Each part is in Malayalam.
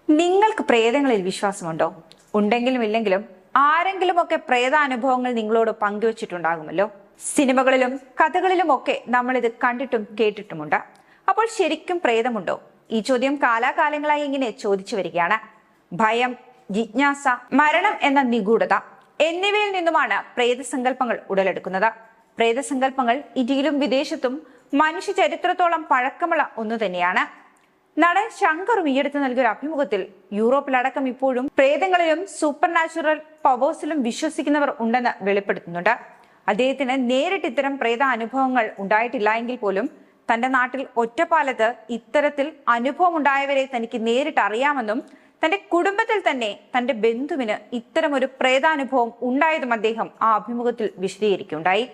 നിങ്ങൾക്ക് പ്രേതങ്ങളിൽ വിശ്വാസമുണ്ടോ? ഉണ്ടെങ്കിലും ഇല്ലെങ്കിലും ആരെങ്കിലുമൊക്കെ പ്രേതാനുഭവങ്ങൾ നിങ്ങളോട് പങ്കുവച്ചിട്ടുണ്ടാകുമല്ലോ. സിനിമകളിലും കഥകളിലും ഒക്കെ നമ്മൾ ഇത് കണ്ടിട്ടും കേട്ടിട്ടുമുണ്ട്. അപ്പോൾ ശരിക്കും പ്രേതമുണ്ടോ? ഈ ചോദ്യം കാലാകാലങ്ങളായി ഇങ്ങനെ ചോദിച്ചു വരികയാണ്. ഭയം, ജിജ്ഞാസ, മരണം എന്ന നിഗൂഢത എന്നിവയിൽ നിന്നുമാണ് പ്രേതസങ്കല്പങ്ങൾ ഉടലെടുക്കുന്നത്. പ്രേതസങ്കല്പങ്ങൾ ഇന്ത്യയിലും വിദേശത്തും മനുഷ്യ ചരിത്രത്തോളം പഴക്കമുള്ള ഒന്നു തന്നെയാണ്. നടൻ ശങ്കറും ഈയടുത്ത് നൽകിയൊരു അഭിമുഖത്തിൽ യൂറോപ്പിലടക്കം ഇപ്പോഴും പ്രേതങ്ങളിലും സൂപ്പർ നാച്ചുറൽ പവേഴ്സിലും വിശ്വസിക്കുന്നവർ ഉണ്ടെന്ന് വെളിപ്പെടുത്തുന്നുണ്ട്. അദ്ദേഹത്തിന് നേരിട്ട് ഇത്തരം പ്രേത അനുഭവങ്ങൾ ഉണ്ടായിട്ടില്ല എങ്കിൽ പോലും തന്റെ നാട്ടിൽ ഒറ്റപ്പാലത്ത് ഇത്തരത്തിൽ അനുഭവം ഉണ്ടായവരെ തനിക്ക് നേരിട്ട് അറിയാമെന്നും തന്റെ കുടുംബത്തിൽ തന്നെ തന്റെ ബന്ധുവിന് ഇത്തരമൊരു പ്രേതാനുഭവം ഉണ്ടായതും അദ്ദേഹം ആ അഭിമുഖത്തിൽ വിശദീകരിക്കുകയുണ്ടായി.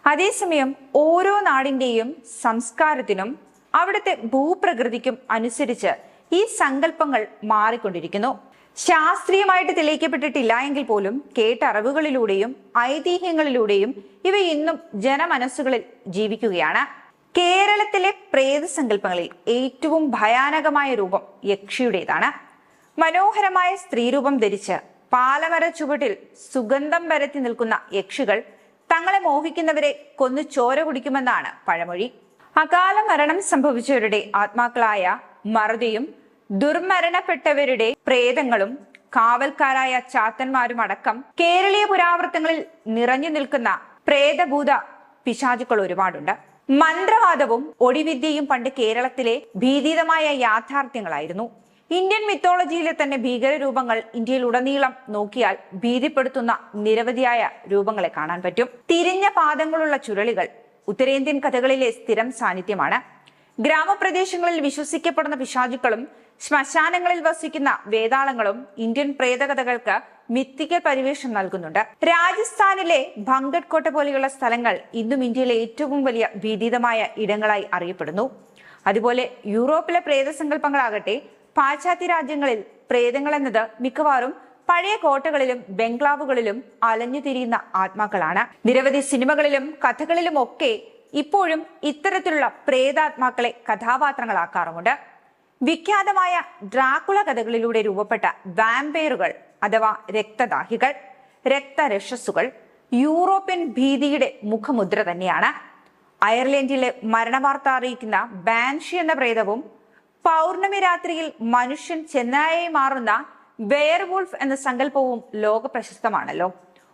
അതേസമയം ഓരോ നാടിന്റെയും സംസ്കാരത്തിനും അവിടുത്തെ ഭൂപ്രകൃതിക്കും അനുസരിച്ച് ഈ സങ്കല്പങ്ങൾ മാറിക്കൊണ്ടിരിക്കുന്നു. ശാസ്ത്രീയമായിട്ട് തെളിയിക്കപ്പെട്ടിട്ടില്ല എങ്കിൽ പോലും കേട്ടറിവുകളിലൂടെയും ഐതിഹ്യങ്ങളിലൂടെയും ഇവ ഇന്നും ജനമനസ്സുകളിൽ ജീവിക്കുകയാണ്. കേരളത്തിലെ പ്രേതസങ്കല്പങ്ങളിൽ ഏറ്റവും ഭയാനകമായ രൂപം യക്ഷിയുടേതാണ്. മനോഹരമായ സ്ത്രീരൂപം ധരിച്ച് പാലമര ചുവട്ടിൽ സുഗന്ധം പരത്തി നിൽക്കുന്ന യക്ഷികൾ തങ്ങളെ മോഹിക്കുന്നവരെ കൊന്നു ചോര കുടിക്കുമെന്നാണ് പഴമൊഴി. അകാല മരണം സംഭവിച്ചവരുടെ ആത്മാക്കളായ മറുതയും ദുർമരണപ്പെട്ടവരുടെ പ്രേതങ്ങളും കാവൽക്കാരായ ചാത്തന്മാരും അടക്കം കേരളീയ പുരാവൃത്തങ്ങളിൽ നിറഞ്ഞു നിൽക്കുന്ന പ്രേതഭൂത പിശാചുക്കൾ ഒരുപാടുണ്ട്. മന്ത്രവാദവും ഒടിവിദ്യയും പണ്ട് കേരളത്തിലെ ഭീതിതമായ യാഥാർത്ഥ്യങ്ങളായിരുന്നു. ഇന്ത്യൻ മിത്തോളജിയിലെ തന്നെ ഭീകരരൂപങ്ങൾ ഇന്ത്യയിൽ ഉടനീളം നോക്കിയാൽ ഭീതിപ്പെടുത്തുന്ന നിരവധിയായ രൂപങ്ങളെ കാണാൻ പറ്റും. തിരിഞ്ഞ പാദങ്ങളുള്ള ചുഴലികൾ ഉത്തരേന്ത്യൻ കഥകളിലെ സ്ഥിരം സാന്നിധ്യമാണ്. ഗ്രാമപ്രദേശങ്ങളിൽ വിശ്വസിക്കപ്പെടുന്ന പിശാചുക്കളും ശ്മശാനങ്ങളിൽ വസിക്കുന്ന വേതാളങ്ങളും ഇന്ത്യൻ പ്രേതകഥകൾക്ക് മിത്തിക്കൽ പരിവേഷം നൽകുന്നുണ്ട്. രാജസ്ഥാനിലെ ഭംഗഡ് കോട്ട പോലെയുള്ള സ്ഥലങ്ങൾ ഇന്നും ഇന്ത്യയിലെ ഏറ്റവും വലിയ ഭീതിതമായ ഇടങ്ങളായി അറിയപ്പെടുന്നു. അതുപോലെ യൂറോപ്പിലെ പ്രേതസങ്കല്പങ്ങളാകട്ടെ പാശ്ചാത്യ രാജ്യങ്ങളിൽ പ്രേതങ്ങൾ എന്നത് മിക്കവാറും പഴയ കോട്ടകളിലും ബംഗ്ലാവുകളിലും അലഞ്ഞു തിരിയുന്ന ആത്മാക്കളാണ്. നിരവധി സിനിമകളിലും കഥകളിലും ഒക്കെ ഇപ്പോഴും ഇത്തരത്തിലുള്ള പ്രേതാത്മാക്കളെ കഥാപാത്രങ്ങളാക്കാറുമുണ്ട്. വിഖ്യാതമായ ഡ്രാക്കുള കഥകളിലൂടെ രൂപപ്പെട്ട വാമ്പയറുകൾ അഥവാ രക്തദാഹികൾ, രക്തരക്ഷസുകൾ യൂറോപ്യൻ ഭീതിയുടെ മുഖമുദ്ര തന്നെയാണ്. അയർലൻഡിലെ മരണവാർത്ത അറിയിക്കുന്ന ബാൻഷി എന്ന പ്രേതവും പൗർണമി രാത്രിയിൽ മനുഷ്യൻ ചെന്നായയായി മാറുന്ന വെയർവൂൾഫ് എന്ന സങ്കല്പവും ലോക പ്രശസ്തമാണല്ലോ.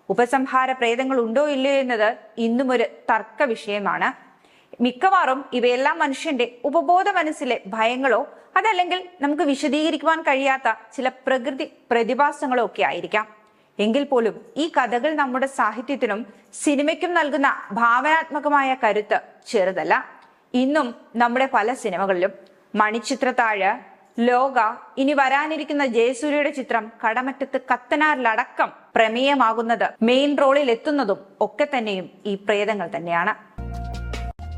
ഉപസംഹാര പ്രേതങ്ങൾ ഉണ്ടോ ഇല്ലയോ എന്നത് ഇന്നും ഒരു തർക്ക വിഷയമാണ്. മിക്കവാറും ഇവയെല്ലാം മനുഷ്യന്റെ ഉപബോധ മനസ്സിലെ ഭയങ്ങളോ അതല്ലെങ്കിൽ നമുക്ക് വിശദീകരിക്കുവാൻ കഴിയാത്ത ചില പ്രകൃതി പ്രതിഭാസങ്ങളോ ഒക്കെ ആയിരിക്കാം. എങ്കിൽ പോലും ഈ കഥകൾ നമ്മുടെ സാഹിത്യത്തിനും സിനിമയ്ക്കും നൽകുന്ന ഭാവനാത്മകമായ കരുത്ത് ചെറുതല്ല. ഇന്നും നമ്മുടെ പല സിനിമകളിലും മണിച്ചിത്രത്താഴ്, ലോക, ഇനി വരാനിരിക്കുന്ന ജയസൂര്യയുടെ ചിത്രം കടമറ്റത്ത് കത്തനാറിലടക്കം പ്രമേയമാകുന്നത് മെയിൻ റോളിൽ എത്തുന്നതും ഒക്കെ തന്നെയും ഈ പ്രേതങ്ങൾ തന്നെയാണ്.